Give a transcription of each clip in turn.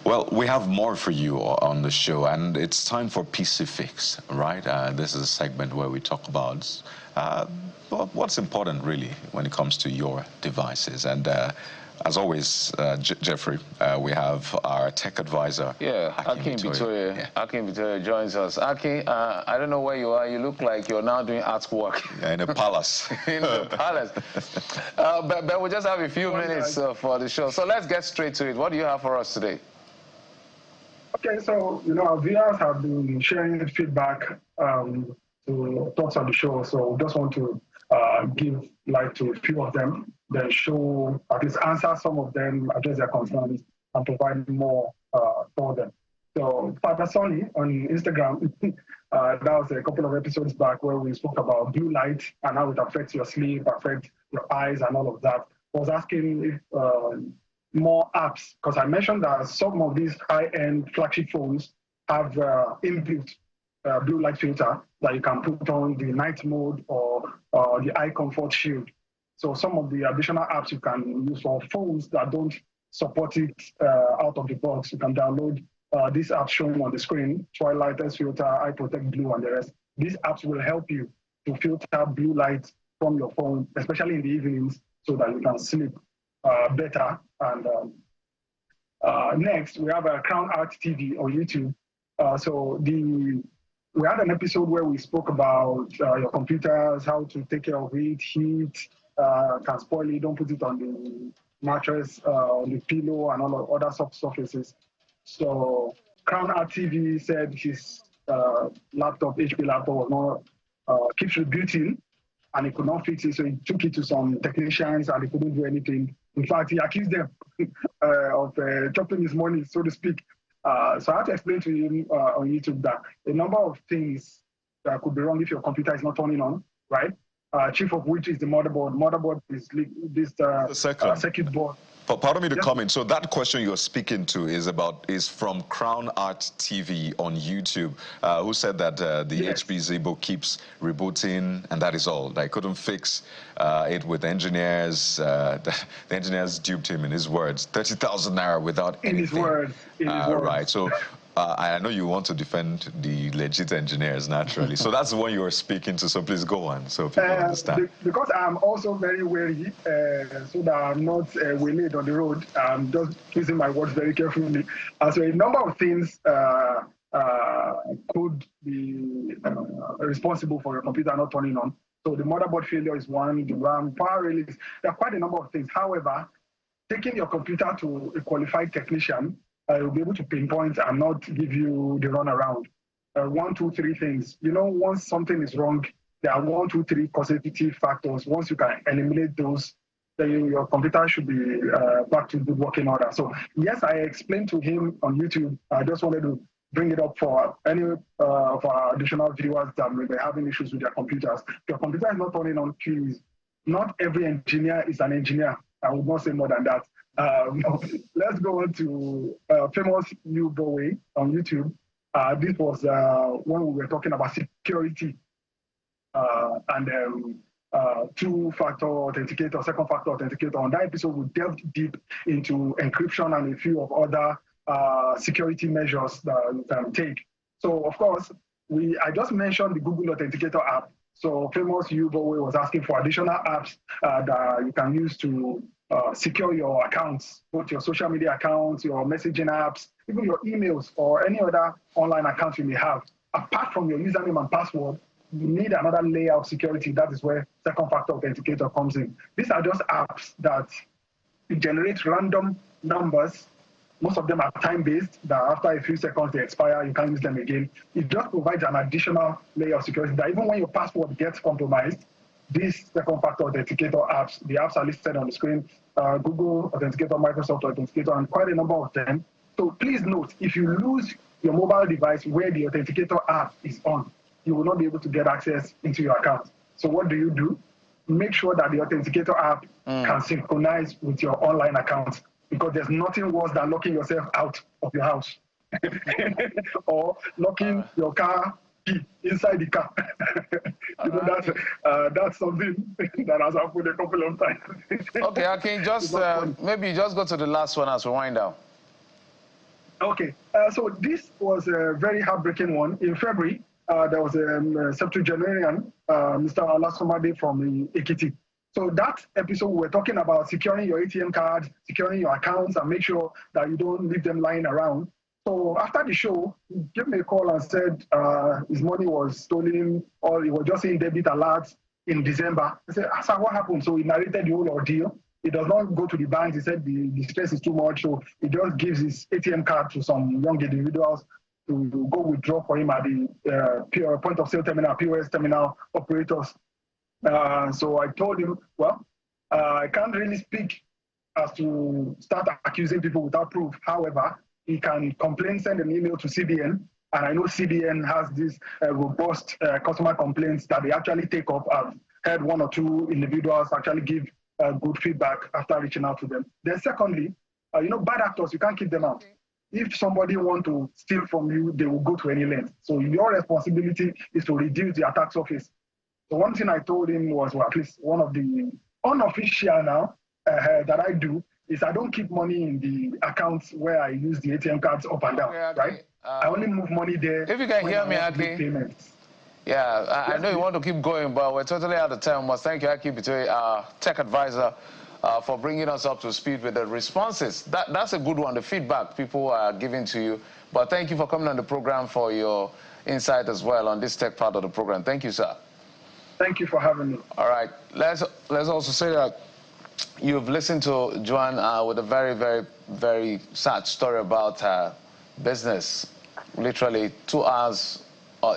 Well, we have more for you on the show, and it's time for PC Fix, right? This is a segment where we talk about what's important, really, when it comes to your devices. And as always, Jeffrey, we have our tech advisor. Yeah, Akin Victoria. Akin Victoria joins us. Akin, I don't know where you are. You look like you're now doing artwork. Yeah, in a palace. In the palace. But we'll just have a few minutes for the show. So let's get straight to it. What do you have for us today? Okay, so, our viewers have been sharing feedback to thoughts on the show. So just want to give light to a few of them, then show, at least answer some of them, address their concerns, and provide more for them. So Father Sonny on Instagram, that was a couple of episodes back where we spoke about blue light and how it affects your sleep, affects your eyes and all of that. I was asking if more apps, because I mentioned that some of these high-end flagship phones have inbuilt blue light filter that you can put on the night mode or the eye comfort shield. So some of the additional apps you can use for phones that don't support it out of the box, you can download these apps shown on the screen, Twilight, S-Filter, Eye Protect Blue, and the rest. These apps will help you to filter blue light from your phone, especially in the evenings, so that you can sleep better. And next, we have a Crown Art TV on YouTube. We had an episode where we spoke about your computers, how to take care of it, heat, can spoil it, don't put it on the mattress, on the pillow, and all of other soft surfaces. So Crown Art TV said his laptop, HP laptop, was not keeps rebooting, and he could not fix it. So he took it to some technicians, and they couldn't do anything. In fact, he accused them of chopping his money, so to speak. So I had to explain to him on YouTube that a number of things that could be wrong if your computer is not turning on, right? Chief of which is the motherboard. Motherboard is this circuit board. Pardon me to comment. So that question you're speaking to is from Crown Art TV on YouTube, who said that the HP ZBook keeps rebooting, and that is all. They couldn't fix it with engineers. The engineers duped him, in his words, 30,000 naira without anything. In his words. Right. So I know you want to defend the legit engineers, naturally. So that's the one you were speaking to, so please go on so people understand. Because I'm also very wary, so that I'm not waylaid on the road. I'm just choosing my words very carefully. So a number of things could be responsible for your computer not turning on. So the motherboard failure is one, the RAM, power release. There are quite a number of things. However, taking your computer to a qualified technician will be able to pinpoint and not give you the runaround. 1, 2, 3 things. Once something is wrong, there are 1, 2, 3 causative factors. Once you can eliminate those, then your computer should be back to good working order. So yes, I explained to him on YouTube. I just wanted to bring it up for any of our additional viewers that may be having issues with their computers. If your computer is not turning on, please. Not every engineer is an engineer. I would not say more than that. Let's go on to famous Ubowe on YouTube. This was when we were talking about security and two-factor authenticator, second-factor authenticator. On that episode, we delved deep into encryption and a few of other security measures that you can take. So, of course, I just mentioned the Google Authenticator app. So famous Ubowe was asking for additional apps that you can use to secure your accounts, both your social media accounts, your messaging apps, even your emails or any other online accounts you may have. Apart from your username and password, you need another layer of security. That is where second-factor authenticator comes in. These are just apps that generate random numbers. Most of them are time-based, that after a few seconds they expire, you can't use them again. It just provides an additional layer of security that even when your password gets compromised, these second-factor authenticator apps, the apps are listed on the screen, Google Authenticator, Microsoft Authenticator, and quite a number of them. So please note, if you lose your mobile device where the Authenticator app is on, you will not be able to get access into your account. So what do? Make sure that the Authenticator app can synchronize with your online account, because there's nothing worse than locking yourself out of your house or locking your car key inside the car. That's something that has happened a couple of times. Okay, I can just maybe just go to the last one as we wind down. Okay, so this was a very heartbreaking one. In February, there was a septuagenarian, Mr. Alasomade from Ekiti. So that episode, we were talking about securing your ATM cards, securing your accounts, and make sure that you don't leave them lying around. So after the show, he gave me a call and said his money was stolen, or he was just seeing debit alerts in December. I said, "Sir, what happened?" So he narrated the whole ordeal. He does not go to the bank. He said the stress is too much, so he just gives his ATM card to some young individuals to go withdraw for him at the point of sale terminal, POS terminal operators. So I told him, well, I can't really speak as to start accusing people without proof. However, he can complain, send an email to CBN, and I know CBN has these robust customer complaints that they actually take up. I've heard one or two individuals actually give good feedback after reaching out to them. Then secondly, bad actors, you can't keep them out. If somebody want to steal from you, they will go to any length. So your responsibility is to reduce the attack surface. So one thing I told him was, well, at least one of the unofficial now that I do is I don't keep money in the accounts where I use the ATM cards up and down, right? I only move money there. If you can hear me, Aki. Yeah, I know you want to keep going, but we're totally out of time. Must thank you, Aki Bitoi, our tech advisor, for bringing us up to speed with the responses. That's a good one, the feedback people are giving to you. But thank you for coming on the program, for your insight as well on this tech part of the program. Thank you, sir. Thank you for having me. All right. Let's also say that you've listened to Joanne with a very, very, very sad story about her business. Literally 2 hours,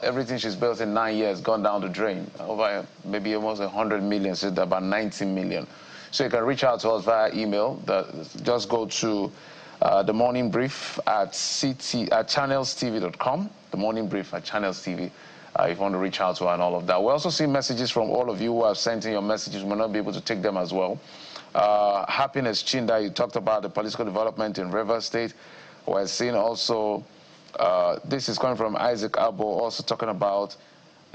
everything she's built in 9 years gone down the drain. Over maybe almost 100 million, so about 90 million. So you can reach out to us via email. Just go to the morning brief at channelstv.com. The morning brief at channelstv. If you want to reach out to her and all of that. We also see messages from all of you who have sent in your messages. We may not be able to take them as well. Happiness Chinda, you talked about the political development in Rivers State. We're seeing also, this is coming from Isaac Abo, also talking about,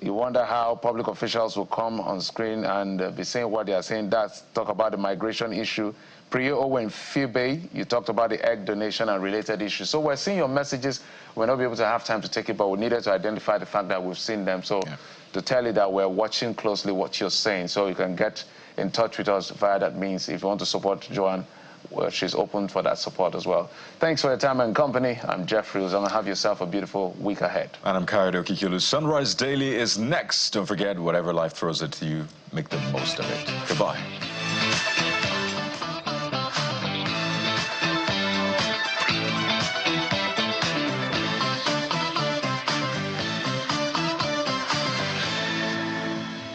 you wonder how public officials will come on screen and be saying what they are saying. That's talk about the migration issue. Priya Owen Fibe, you talked about the egg donation and related issues. So we're seeing your messages. We're not able to have time to take it, but we needed to identify the fact that we've seen them. So to tell you that we're watching closely what you're saying, so you can get in touch with us via that means. If you want to support Joanne, well, she's open for that support as well. Thanks for your time and company. I'm Jeffrey Uzama. Have yourself a beautiful week ahead. And I'm Kayode Okikulu. Sunrise Daily is next. Don't forget, whatever life throws at you, make the most of it. Goodbye.